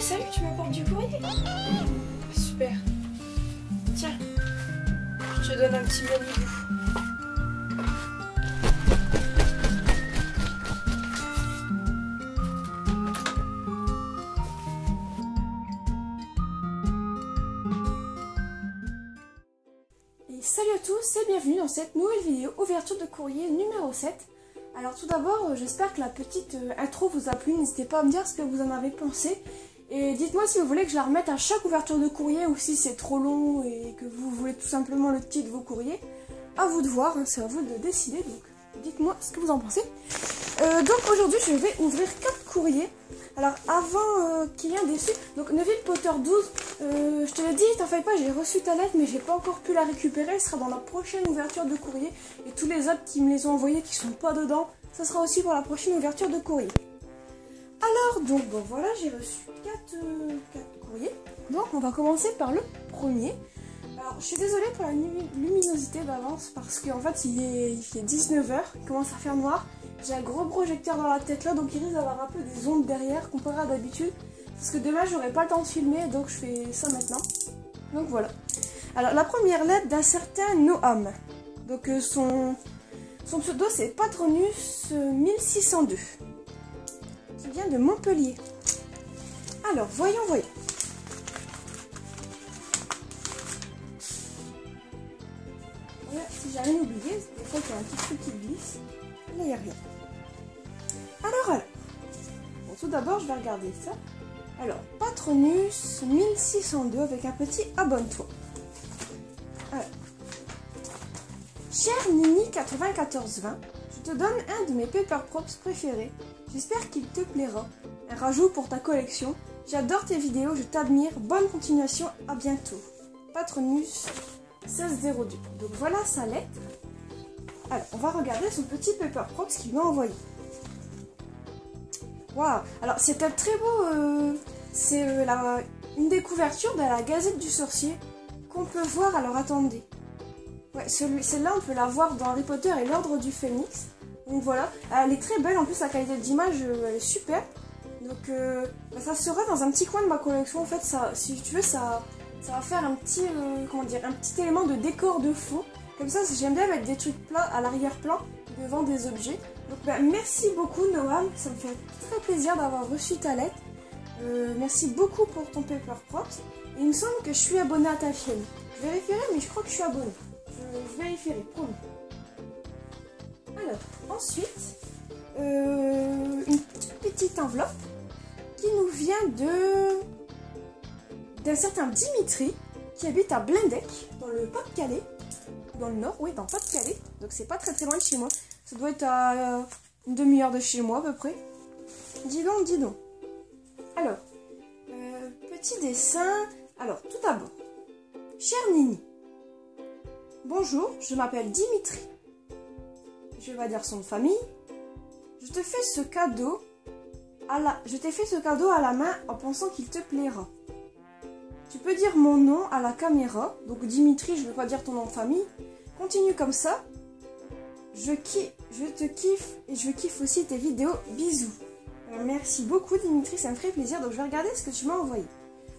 salut, tu m'apportes du courrier? Super. Tiens, je te donne un petit mini-bout. Et salut à tous et bienvenue dans cette nouvelle vidéo ouverture de courrier numéro 7. Alors tout d'abord, j'espère que la petite intro vous a plu, n'hésitez pas à me dire ce que vous en avez pensé. Et dites-moi si vous voulez que je la remette à chaque ouverture de courrier ou si c'est trop long et que vous voulez tout simplement le titre de vos courriers. À vous de voir, hein, c'est à vous de décider, donc dites-moi ce que vous en pensez. Donc aujourd'hui je vais ouvrir 4 courriers. Alors avant qu'il y ait un déçu, donc Neville Potter 12, je te l'ai dit, t'en fais pas, j'ai reçu ta lettre mais j'ai pas encore pu la récupérer, elle sera dans la prochaine ouverture de courrier. Et tous les autres qui me les ont envoyés qui sont pas dedans, ça sera aussi pour la prochaine ouverture de courrier. Alors donc bon voilà, j'ai reçu 4 courriers, donc on va commencer par le premier. Alors je suis désolée pour la luminosité d'avance parce qu'en fait il fait 19 h, il commence à faire noir. J'ai un gros projecteur dans la tête là, donc il risque d'avoir un peu des ondes derrière comparé à d'habitude. Parce que demain j'aurai pas le temps de filmer, donc je fais ça maintenant. Donc voilà. Alors la première lettre d'un certain Noam. Donc son pseudo c'est Patronus 1602. Qui vient de Montpellier. Alors voyons. Voilà, si j'avais oublié, des fois il y a un petit truc qui glisse. Là, il n'y a rien. Alors. Bon, tout d'abord, je vais regarder ça. Alors, Patronus 1602 avec un petit abonne-toi. Alors. Cher Nini 9420, je te donne un de mes Paper Props préférés. J'espère qu'il te plaira. Un rajout pour ta collection. J'adore tes vidéos, je t'admire. Bonne continuation, à bientôt. Patronus 1602. Donc voilà sa lettre. Alors, on va regarder son petit Paper Props qu'il m'a envoyé. Waouh! Alors, c'est un très beau... c'est une des couvertures de la Gazette du Sorcier qu'on peut voir. Alors, attendez. Ouais, celle-là, on peut la voir dans Harry Potter et l'Ordre du Phénix. Donc voilà. Elle est très belle. En plus, la qualité d'image, elle est super. Donc, ça sera dans un petit coin de ma collection. En fait, ça, si tu veux, ça va faire un petit, un petit élément de décor de fond. Comme ça, j'aime bien mettre des trucs plats à l'arrière-plan, devant des objets. Donc merci beaucoup Noam, ça me fait très plaisir d'avoir reçu ta lettre. Merci beaucoup pour ton Paper Props. Et il me semble que je suis abonnée à ta chaîne. Je vérifierai, mais je crois que je suis abonnée. Je vérifierai, promis. Alors, ensuite, une toute petite enveloppe qui nous vient d'un certain Dimitri qui habite à Blendec, dans le Pas-de-Calais. Dans le nord, oui, dans le Pas-de-Calais. Donc c'est pas très loin de chez moi. Ça doit être à une demi-heure de chez moi à peu près. Dis donc. Alors, petit dessin. Alors, tout d'abord, cher Nini. Bonjour, je m'appelle Dimitri. Je vais pas dire son de famille. Je t'ai fait ce cadeau à la main en pensant qu'il te plaira. Tu peux dire mon nom à la caméra. Donc Dimitri, je ne veux pas dire ton nom de famille. Continue comme ça. Je te kiffe et je kiffe aussi tes vidéos. Bisous. Alors, merci beaucoup Dimitri, ça me ferait plaisir. Donc je vais regarder ce que tu m'as envoyé.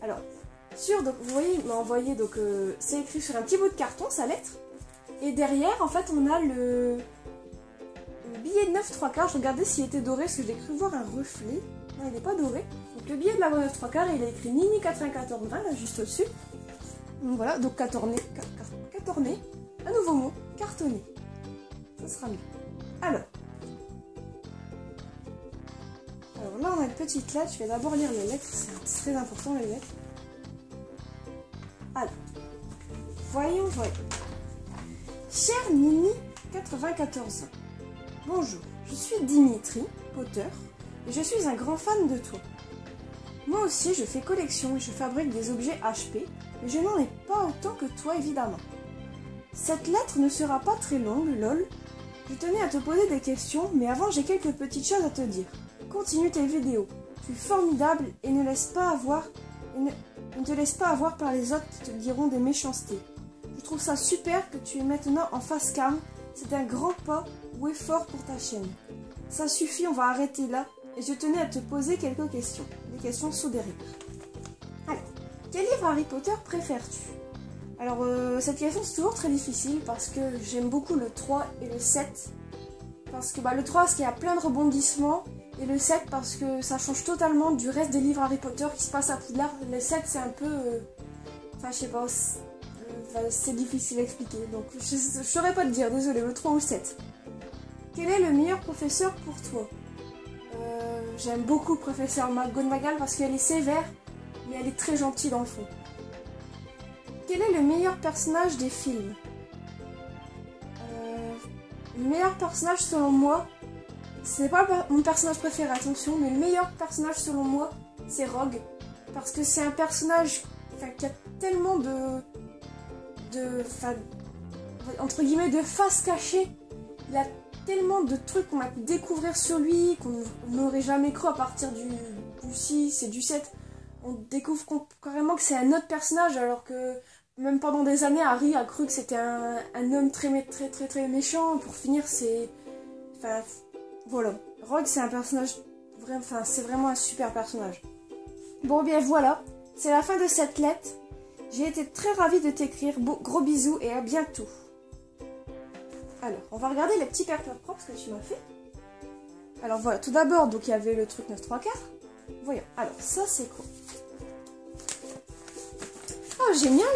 Alors, donc vous voyez, il m'a envoyé, donc c'est écrit sur un petit bout de carton, sa lettre. Et derrière, en fait, on a le billet de 9/3. Je regardais s'il était doré, parce que j'ai cru voir un reflet. Non, il n'est pas doré. Donc le billet de la 9/3, il a écrit Nini 9420, là, juste au-dessus. Donc voilà, donc catorné. Un nouveau mot, cartonné. Ça sera mieux. Alors là, on a une petite lettre. Je vais d'abord lire les lettres. C'est très important, les lettres. Alors, voyons. Cher Nini 94 ans. Bonjour, je suis Dimitri Potter et je suis un grand fan de toi. Moi aussi, je fais collection et je fabrique des objets HP, mais je n'en ai pas autant que toi, évidemment. Cette lettre ne sera pas très longue, lol. Je tenais à te poser des questions, mais avant, j'ai quelques petites choses à te dire. Continue tes vidéos. Tu es formidable et ne te laisse pas avoir par les autres qui te diront des méchancetés. Je trouve ça super que tu es maintenant en face cam. C'est un grand pas ou effort pour ta chaîne. Ça suffit, on va arrêter là. Et je tenais à te poser quelques questions. Des questions sous des rires. Quel livre Harry Potter préfères-tu? Alors, cette question c'est toujours très difficile parce que j'aime beaucoup le 3 et le 7. Parce que le 3 parce qu'il y a plein de rebondissements et le 7 parce que ça change totalement du reste des livres Harry Potter qui se passent à Poudlard. Le 7 c'est un peu... Enfin, je sais pas, c'est difficile à expliquer. Donc, je saurais pas te dire, désolé, le 3 ou le 7. Quel est le meilleur professeur pour toi? J'aime beaucoup le professeur McGonagall parce qu'elle est sévère, mais elle est très gentille dans le fond. Quel est le meilleur personnage des films? Le meilleur personnage selon moi, ce n'est pas mon personnage préféré, attention, mais le meilleur personnage selon moi, c'est Rogue. Parce que c'est un personnage qui a tellement entre guillemets, de faces cachées. Il a tellement de trucs qu'on a pu découvrir sur lui, qu'on n'aurait jamais cru à partir du 6 et du 7. On découvre carrément que c'est un autre personnage, alors que même pendant des années, Harry a cru que c'était un homme très méchant. Pour finir, c'est... Enfin, voilà. Rogue, c'est un personnage... c'est vraiment un super personnage. Bon, bien voilà. C'est la fin de cette lettre. J'ai été très ravie de t'écrire. Gros bisous et à bientôt. Alors, on va regarder les petits papiers propres que tu m'as fait. Alors voilà, tout d'abord, donc il y avait le truc 9 3/4. Voyons. Alors, ça c'est quoi? Oh, génial!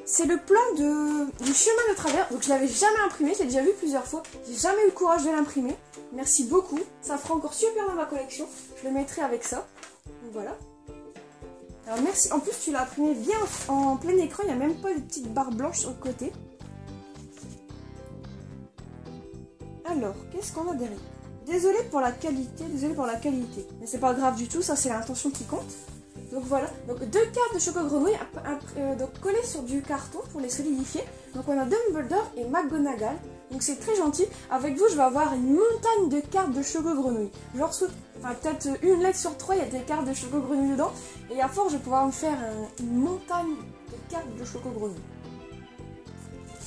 C'est le plan du chemin de travers. Donc je l'avais jamais imprimé, je l'ai déjà vu plusieurs fois. J'ai jamais eu le courage de l'imprimer. Merci beaucoup. Ça fera encore super dans ma collection. Je le mettrai avec ça. Donc voilà. Alors merci. En plus tu l'as imprimé bien en plein écran. Il n'y a même pas de petites barres blanches sur le côté. Alors, qu'est-ce qu'on a derrière? Désolé pour la qualité. Mais c'est pas grave du tout. Ça c'est l'intention qui compte. Donc voilà, donc 2 cartes de Choco Grenouille donc collées sur du carton pour les solidifier. Donc on a Dumbledore et McGonagall. Donc c'est très gentil. Avec vous, je vais avoir une montagne de cartes de Choco Grenouille. Genre, peut-être une lettre sur 3, il y a des cartes de Choco Grenouille dedans. Et à force, je vais pouvoir me faire une montagne de cartes de Choco Grenouille.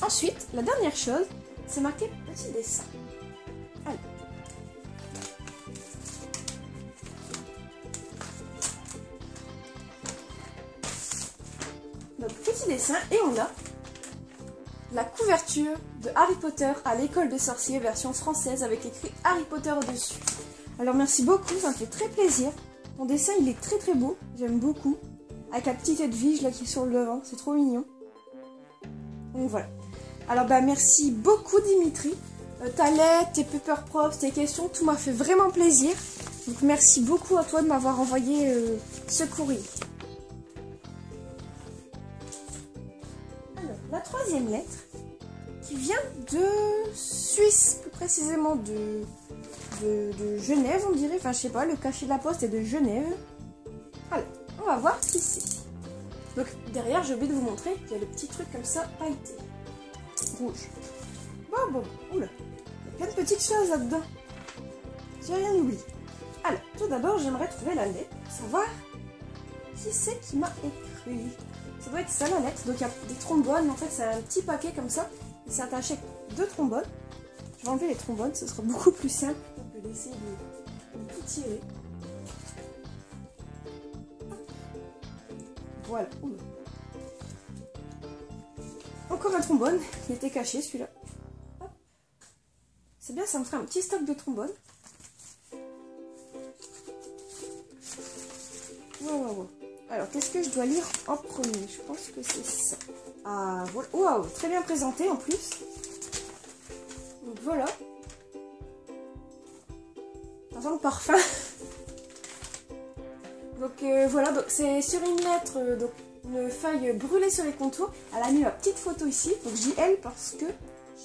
Ensuite, la dernière chose, c'est marqué petit dessin. Allez. Donc petit dessin et on a la couverture de Harry Potter à l'école de sorciers version française avec écrit Harry Potter au-dessus. Alors merci beaucoup, ça me fait très plaisir. Ton dessin il est très beau, j'aime beaucoup. Avec la petite Edwige là qui est sur le devant, c'est trop mignon. Donc voilà. Alors merci beaucoup Dimitri. Ta lettre, tes paper props, tes questions, tout m'a fait vraiment plaisir. Donc merci beaucoup à toi de m'avoir envoyé ce courrier. La troisième lettre, qui vient de Suisse, plus précisément de Genève, on dirait. Enfin, je sais pas, le cachet de la poste est de Genève. Alors, on va voir qui c'est. Donc, derrière, j'ai oublié de vous montrer qu'il y a le petit truc comme ça, pailleté. Rouge. Bon, oula. Il y a plein de petites choses là-dedans. J'ai rien oublié. Alors, tout d'abord, j'aimerais trouver la lettre, pour savoir qui c'est qui m'a écrit. Ça doit être ça la lettre, donc il y a des trombones, en fait c'est un petit paquet comme ça, et c'est attaché avec 2 trombones. Je vais enlever les trombones, ce sera beaucoup plus simple que d'essayer de tout tirer. Voilà. Oula. Encore un trombone, qui était caché celui-là. C'est bien, ça me ferait un petit stock de trombones. Wow. Alors, qu'est-ce que je dois lire en premier? Je pense que c'est ça. Ah, voilà. Waouh, très bien présenté en plus. Donc, voilà. Ça sent le parfum. Donc, voilà. Donc, c'est sur une lettre, donc une feuille brûlée sur les contours. Elle a mis ma petite photo ici. Donc, je dis elle parce que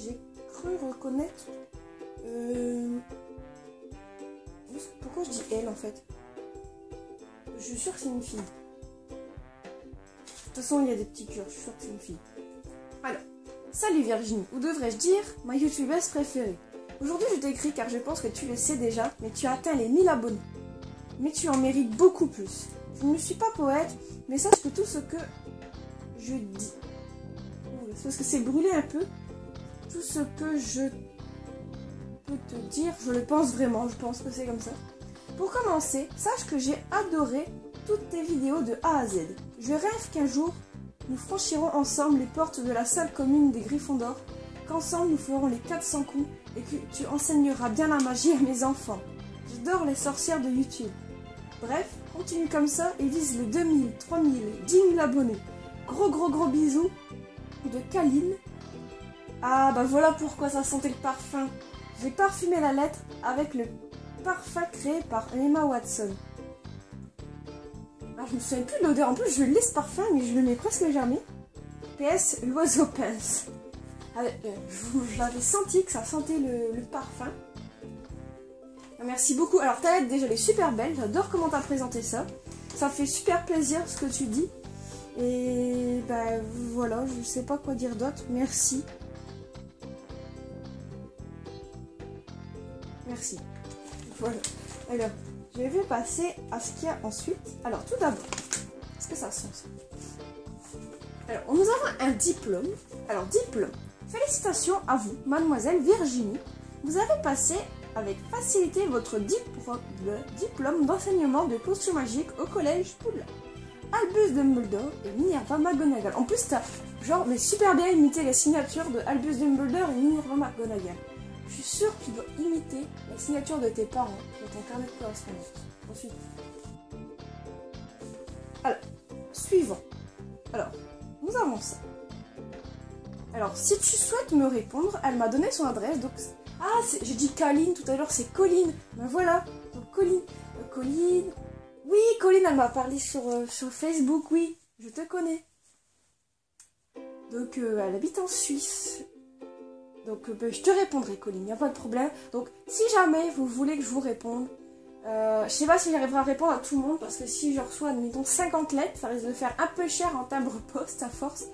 j'ai cru reconnaître... Pourquoi je dis elle en fait? Je suis sûre que c'est une fille. De toute façon, il y a des petits cœurs, je suis sûre que c'est une fille. Alors, salut Virginie, ou devrais-je dire ma youtubeuse préférée. Aujourd'hui, je t'écris car je pense que tu le sais déjà, mais tu as atteint les 1000 abonnés. Mais tu en mérites beaucoup plus. Je ne suis pas poète, mais sache que tout ce que je dis... C'est parce que c'est brûlé un peu. Tout ce que je peux te dire, je le pense vraiment, je pense que c'est comme ça. Pour commencer, sache que j'ai adoré toutes tes vidéos de A à Z. Je rêve qu'un jour, nous franchirons ensemble les portes de la salle commune des Griffons d'Or, qu'ensemble nous ferons les 400 coups et que tu enseigneras bien la magie à mes enfants. J'adore les sorcières de YouTube. Bref, continue comme ça et vise les 2000, 3000, 10 000 abonnés. Gros bisous de Kaline. Ah bah voilà pourquoi ça sentait le parfum. J'ai parfumé la lettre avec le parfum créé par Emma Watson. Ah, je me souviens plus de l'odeur, en plus je l'ai ce parfum mais je le mets presque jamais. PS, l'oiseau pince. J'avais senti que ça sentait le parfum. Merci beaucoup. Alors ta lettre déjà elle est super belle, j'adore comment tu as présenté ça. Ça fait super plaisir ce que tu dis. Et bah voilà, je sais pas quoi dire d'autre. Merci. Merci. Voilà. Alors, je vais passer à ce qu'il y a ensuite. Alors tout d'abord, est-ce que ça sent ça? Alors, nous avons un diplôme. Alors, diplôme. Félicitations à vous, mademoiselle Virginie. Vous avez passé avec facilité votre diplôme d'enseignement de potions magiques au collège Poudlard. Albus Dumbledore et Minerva McGonagall. En plus, t'as genre, mais super bien imité les signatures de Albus Dumbledore et Minerva McGonagall. Je suis sûre que tu dois imiter la signature de tes parents dans ton carnet de correspondance. Ensuite. Alors, suivant. Alors, nous avons ça. Alors, si tu souhaites me répondre, elle m'a donné son adresse, donc... Ah, j'ai dit Kaline tout à l'heure, c'est Colline. Ben voilà, donc Colline. Colline... Oui, Colline, elle m'a parlé sur Facebook, oui, je te connais. Donc, elle habite en Suisse. Donc, je te répondrai, Colline, il n'y a pas de problème. Donc, si jamais vous voulez que je vous réponde, je sais pas si j'arriverai à répondre à tout le monde, parce que si je reçois, admettons, 50 lettres, ça risque de faire un peu cher en timbre-poste à force.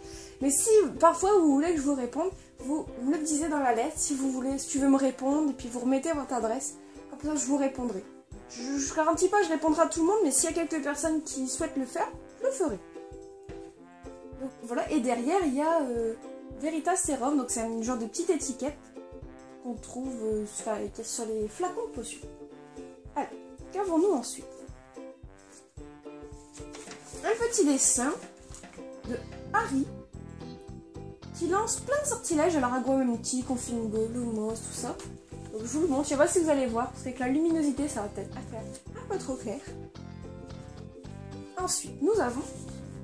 Mais si parfois vous voulez que je vous réponde, vous me le disiez dans la lettre, si vous voulez, si tu veux me répondre, et puis vous remettez votre adresse, comme ça je vous répondrai. Je garantis pas, je répondrai à tout le monde, mais s'il y a quelques personnes qui souhaitent le faire, je le ferai. Donc voilà, et derrière il y a Veritas Serum, donc c'est une genre de petite étiquette qu'on trouve sur les flacons de potions. Allez, qu'avons-nous ensuite? Un petit dessin de Harry qui lance plein de sortilèges à la Ragoumenti, Confingo, Lumos, tout ça. Donc je vous le montre, je sais pas si vous allez voir, parce qu'avec la luminosité ça va peut-être faire un peu trop clair. Ensuite, nous avons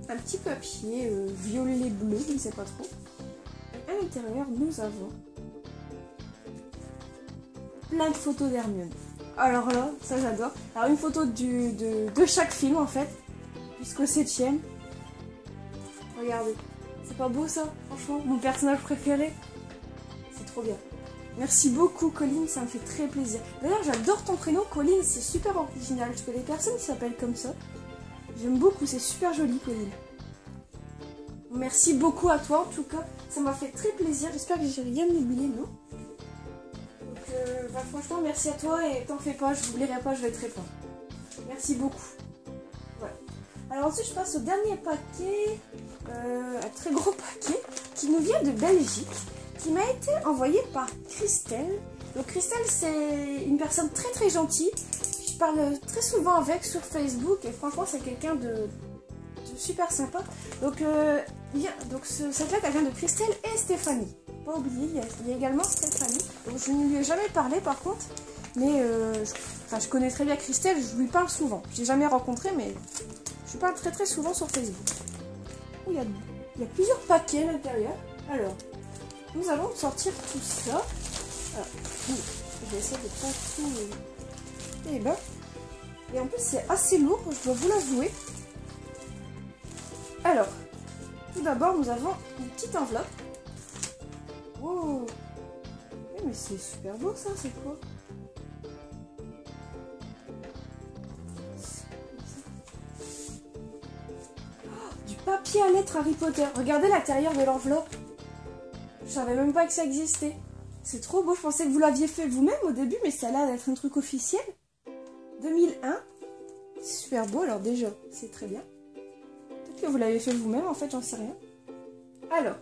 un petit papier violet bleu, je ne sais pas trop. Et à l'intérieur, nous avons plein de photos d'Hermione. Alors là, ça j'adore. Alors une photo de chaque film en fait, jusqu'au 7e. Regardez, c'est pas beau ça, franchement, mon personnage préféré. C'est trop bien. Merci beaucoup Colline, ça me fait très plaisir. D'ailleurs j'adore ton prénom Colline, c'est super original. Je connais personne qui s'appelle comme ça. J'aime beaucoup, c'est super joli Colline. Merci beaucoup à toi en tout cas, ça m'a fait très plaisir. J'espère que j'ai rien oublié, non? Donc franchement merci à toi et t'en fais pas, je n'oublierai pas, je vais te répondre. Merci beaucoup. Voilà. Alors ensuite je passe au dernier paquet, un très gros paquet qui nous vient de Belgique, qui m'a été envoyé par Christelle. Donc Christelle c'est une personne très très gentille, je parle très souvent avec sur Facebook et franchement c'est quelqu'un de super sympa. Donc, cette lettre elle vient de Christelle et Stéphanie. Pas oublier, il y a également Stéphanie. Donc je ne lui ai jamais parlé par contre, mais je connais très bien Christelle, je lui parle souvent. Je l'ai jamais rencontré, mais je lui parle très très souvent sur Facebook. Il y a plusieurs paquets à l'intérieur. Alors, nous allons sortir tout ça. Alors, je vais essayer de pas tout. Et en plus c'est assez lourd, je dois vous l'avouer. Alors, tout d'abord nous avons une petite enveloppe. Wow. Mais c'est super beau ça, c'est quoi? Du papier à lettres Harry Potter. Regardez l'intérieur de l'enveloppe. Je savais même pas que ça existait. C'est trop beau, je pensais que vous l'aviez fait vous-même au début, mais ça a l'air d'être un truc officiel. 2001. C'est super beau, alors déjà, c'est très bien. Peut-être que vous l'avez fait vous-même, en fait, j'en sais rien. Alors,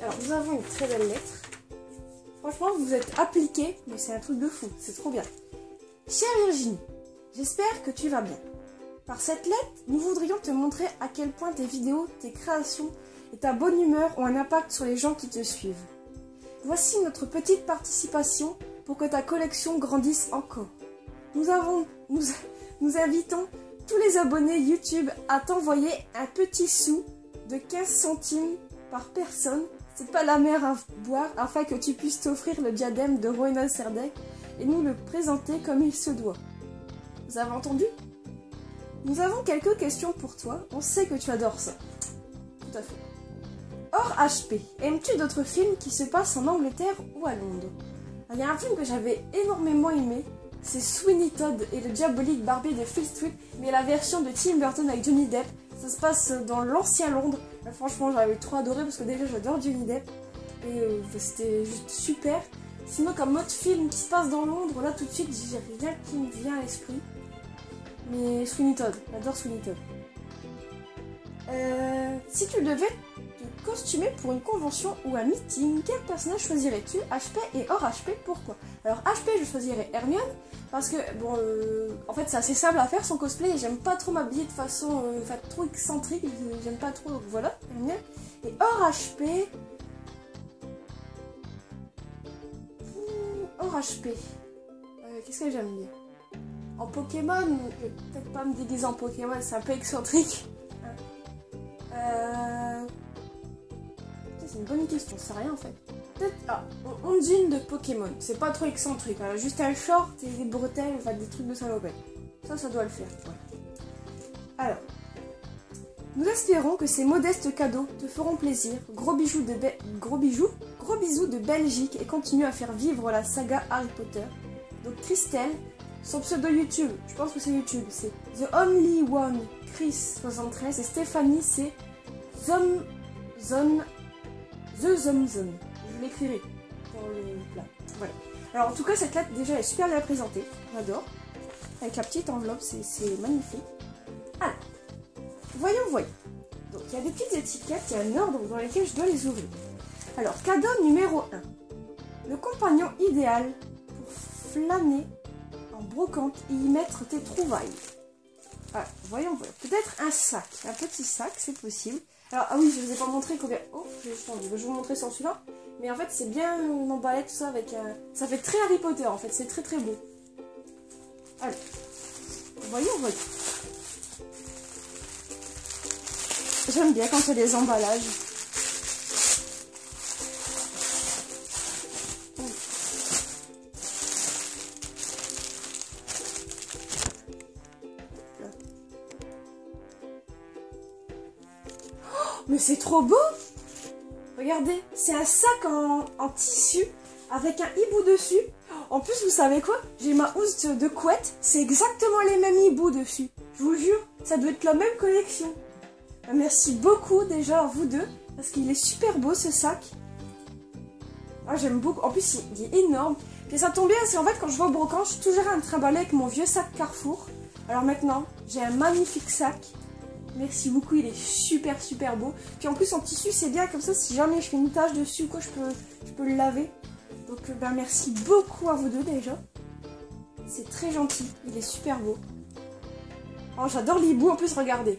alors, nous avons une très belle lettre. Franchement, vous êtes appliqués, mais c'est un truc de fou, c'est trop bien. Chère Virginie, j'espère que tu vas bien. Par cette lettre, nous voudrions te montrer à quel point tes vidéos, tes créations et ta bonne humeur ont un impact sur les gens qui te suivent. Voici notre petite participation pour que ta collection grandisse encore. Nous invitons tous les abonnés YouTube à t'envoyer un petit sou de 15 centimes par personne. C'est pas la mer à boire, afin que tu puisses t'offrir le diadème de Rowena Serdec et nous le présenter comme il se doit. Vous avez entendu? Nous avons quelques questions pour toi, on sait que tu adores ça. Tout à fait. Hors HP, aimes-tu d'autres films qui se passent en Angleterre ou à Londres? Il y a un film que j'avais énormément aimé, c'est Sweeney Todd et le diabolique barbier de Fleet Street, mais la version de Tim Burton avec Johnny Depp. Ça se passe dans l'ancien Londres. Et franchement, j'avais trop adoré parce que déjà j'adore Johnny Depp et c'était juste super. Sinon, comme autre film qui se passe dans Londres, là tout de suite, j'ai rien qui me vient à l'esprit. Mais Sweeney Todd, j'adore Sweeney Todd. Si tu devais te costumer pour une convention ou un meeting, quel personnage choisirais-tu, HP et hors HP, pourquoi? Alors HP, je choisirais Hermione, parce que, bon, en fait c'est assez simple à faire son cosplay, et j'aime pas trop m'habiller de façon trop excentrique, j'aime pas trop, donc voilà, Hermione. Et hors HP... Hors HP... Qu'est-ce que j'aime bien? En Pokémon, je vais peut-être pas me déguiser en Pokémon, c'est un peu excentrique. C'est une bonne question, c'est rien en fait. Peut-être Ondine de Pokémon, c'est pas trop excentrique, hein. Juste un short et des bretelles, enfin des trucs de salopette. Ça doit le faire. Ouais. Alors, nous espérons que ces modestes cadeaux te feront plaisir. Gros bisous de Belgique et continue à faire vivre la saga Harry Potter. Donc Christelle, son pseudo YouTube, je pense que c'est YouTube, c'est The Only One Chris 73 et Stéphanie c'est The Zomzon. Je l'écrirai dans le plat. Voilà. Alors en tout cas cette lettre déjà est super bien présentée, j'adore. Avec la petite enveloppe, c'est magnifique. Alors, voyons. Donc il y a des petites étiquettes, il y a un ordre dans lequel je dois les ouvrir. Alors, cadeau numéro 1. Le compagnon idéal pour flâner en brocante et y mettre tes trouvailles. Alors, voyons. Peut-être un sac, un petit sac, c'est possible. Alors, ah oui, je vous ai pas montré combien... Oh, j'ai changé, je vais vous montrer sans celui-là. Mais en fait, c'est bien emballé tout ça avec un... Ça fait très Harry Potter, en fait, c'est très très beau. Allez, voyons. J'aime bien quand il y a des emballages. Mais c'est trop beau! Regardez, c'est un sac en tissu avec un hibou dessus. En plus, vous savez quoi? J'ai ma housse de couette, c'est exactement les mêmes hiboux dessus. Je vous jure, ça doit être la même collection. Merci beaucoup déjà à vous deux, parce qu'il est super beau ce sac. Ah, j'aime beaucoup. En plus, il est énorme. Et ça tombe bien, parce qu'en fait, quand je vais au brocante, je suis toujours à me trimballer avec mon vieux sac Carrefour. Alors maintenant, j'ai un magnifique sac. Merci beaucoup, il est super beau. Puis en plus en tissu c'est bien, comme ça si jamais je fais une tache dessus quoi, je peux le laver. Donc merci beaucoup à vous deux déjà. C'est très gentil, il est super beau. Oh, j'adore l'hibou, en plus regardez.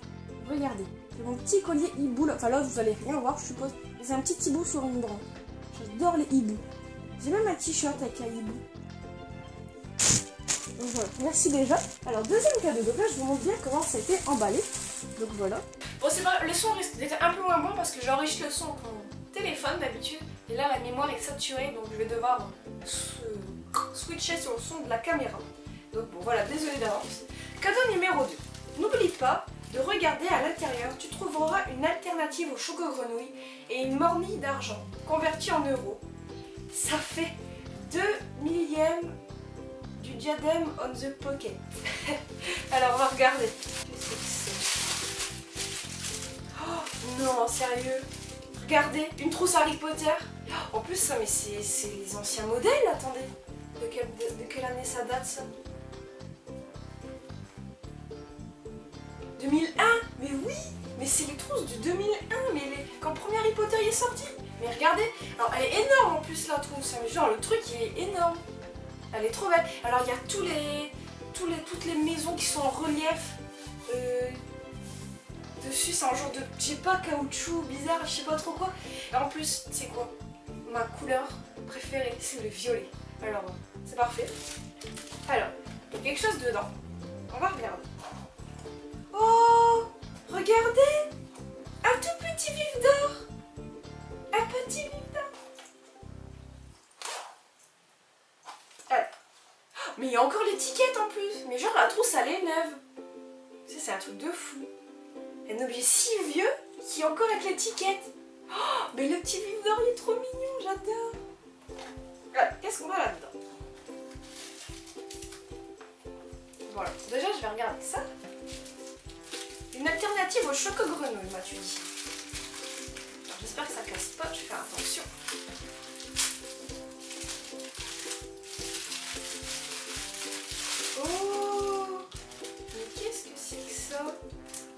J'ai mon petit collier hibou là. Enfin là vous allez rien voir je suppose. Mais c'est un petit hibou sur une branche. J'adore les hiboux. J'ai même un t-shirt avec un hibou. Donc voilà, merci déjà. Alors deuxième cadeau, donc là je vous montre bien comment ça a été emballé. Donc voilà. Bon c'est pas, le son risque d'être un peu moins bon parce que j'enregistre le son avec mon téléphone d'habitude. Et là la mémoire est saturée donc je vais devoir switcher sur le son de la caméra. Donc bon voilà, désolé d'avance. Cadeau numéro 2. N'oublie pas de regarder à l'intérieur, tu trouveras une alternative au choco-grenouille et une mornille d'argent convertie en euros. Ça fait 2 millièmes du diadème on the pocket. Alors on va regarder. Qu'est-ce que c'est? Oh non, sérieux? Regardez, une trousse Harry Potter. En plus ça, mais c'est les anciens modèles, attendez. De quelle année ça date ça? 2001? Mais oui! Mais c'est les trousses du 2001, mais quand le premier Harry Potter y est sorti. Mais regardez, alors elle est énorme en plus la trousse, mais genre le truc il est énorme. Elle est trop belle. Alors il y a toutes les maisons qui sont en relief. dessus, c'est un genre de, je sais pas, caoutchouc bizarre, je sais pas trop quoi. Et en plus, c'est quoi? Ma couleur préférée, c'est le violet. Alors, c'est parfait. Alors, il y a quelque chose dedans. On va regarder. Oh, regardez! Un tout petit vif d'or! Un petit vif d'or! Alors. Mais il y a encore l'étiquette en plus! Mais genre la trousse elle est neuve! Ça c'est un truc de fou! Un objet si vieux qui est encore avec l'étiquette! Oh, mais le petit vif d'or il est trop mignon, j'adore! Alors, qu'est-ce qu'on a là-dedans? Voilà, déjà je vais regarder ça. Une alternative au choco-grenouille, m'as-tu dit? J'espère que ça casse pas, je vais faire attention. Oh! Mais qu'est-ce que c'est que ça?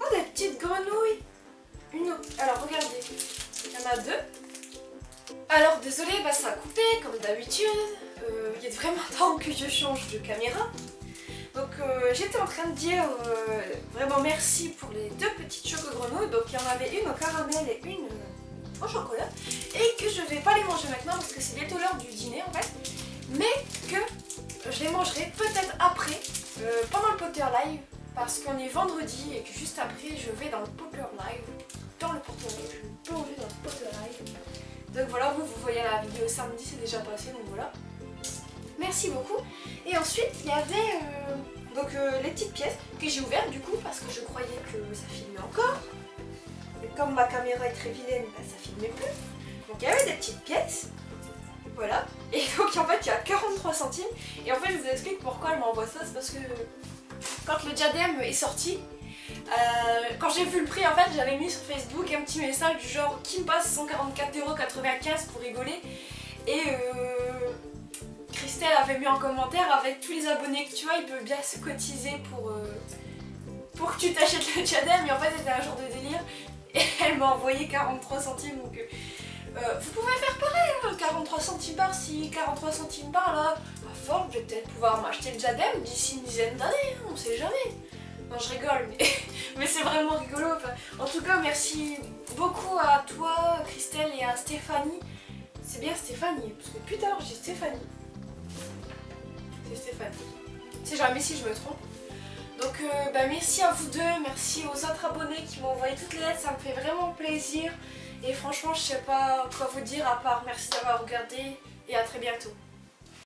Oh, des petites grenouilles! Une autre. Alors regardez, il y en a deux. Alors désolé, bah ça a coupé comme d'habitude. Il y a vraiment temps que je change de caméra. Donc j'étais en train de dire vraiment merci pour les deux petites choco-grenouilles. Donc il y en avait une au caramel et une au chocolat. Et que je vais pas les manger maintenant parce que c'est bientôt l'heure du dîner en fait. Mais que je les mangerai peut-être après, pendant le Potter Live. Parce qu'on est vendredi et que juste après je vais dans le Potter Live. Dans le Potter Live, je vais me plonger dans le Potter Live. Donc voilà, vous voyez la vidéo samedi, c'est déjà passé, donc voilà. Merci beaucoup. Et ensuite, il y avait les petites pièces que j'ai ouvertes du coup parce que je croyais que ça filmait encore. Et comme ma caméra est très vilaine, bah, ça filmait plus. Donc il y avait des petites pièces. Voilà. Et donc en fait, il y a 43 centimes. Et en fait, je vous explique pourquoi elle m'envoie ça. C'est parce que quand le diadème est sorti, quand j'ai vu le prix, en fait, j'avais mis sur Facebook un petit message du genre qui me passe 144,95 € pour rigoler. Et Christelle avait mis en commentaire avec tous les abonnés que tu as, ils peuvent bien se cotiser pour que tu t'achètes le diadème. Et en fait, c'était un genre de délire. Et elle m'a envoyé 43 centimes. Donc, vous pouvez faire pareil, hein, 43 centimes par ci, 43 centimes par là. À force, je vais peut-être pouvoir m'acheter le diadème d'ici une dizaine d'années, hein, on sait jamais. Non, je rigole, mais c'est vraiment rigolo. Enfin, en tout cas, merci beaucoup à toi, Christelle, et à Stéphanie. C'est bien Stéphanie, parce que plus tard, j'ai Stéphanie. C'est Stéphanie. C'est jamais si je me trompe. Donc, merci à vous deux, merci aux autres abonnés qui m'ont envoyé toutes les lettres, ça me fait vraiment plaisir. Et franchement, je sais pas quoi vous dire à part merci d'avoir regardé et à très bientôt.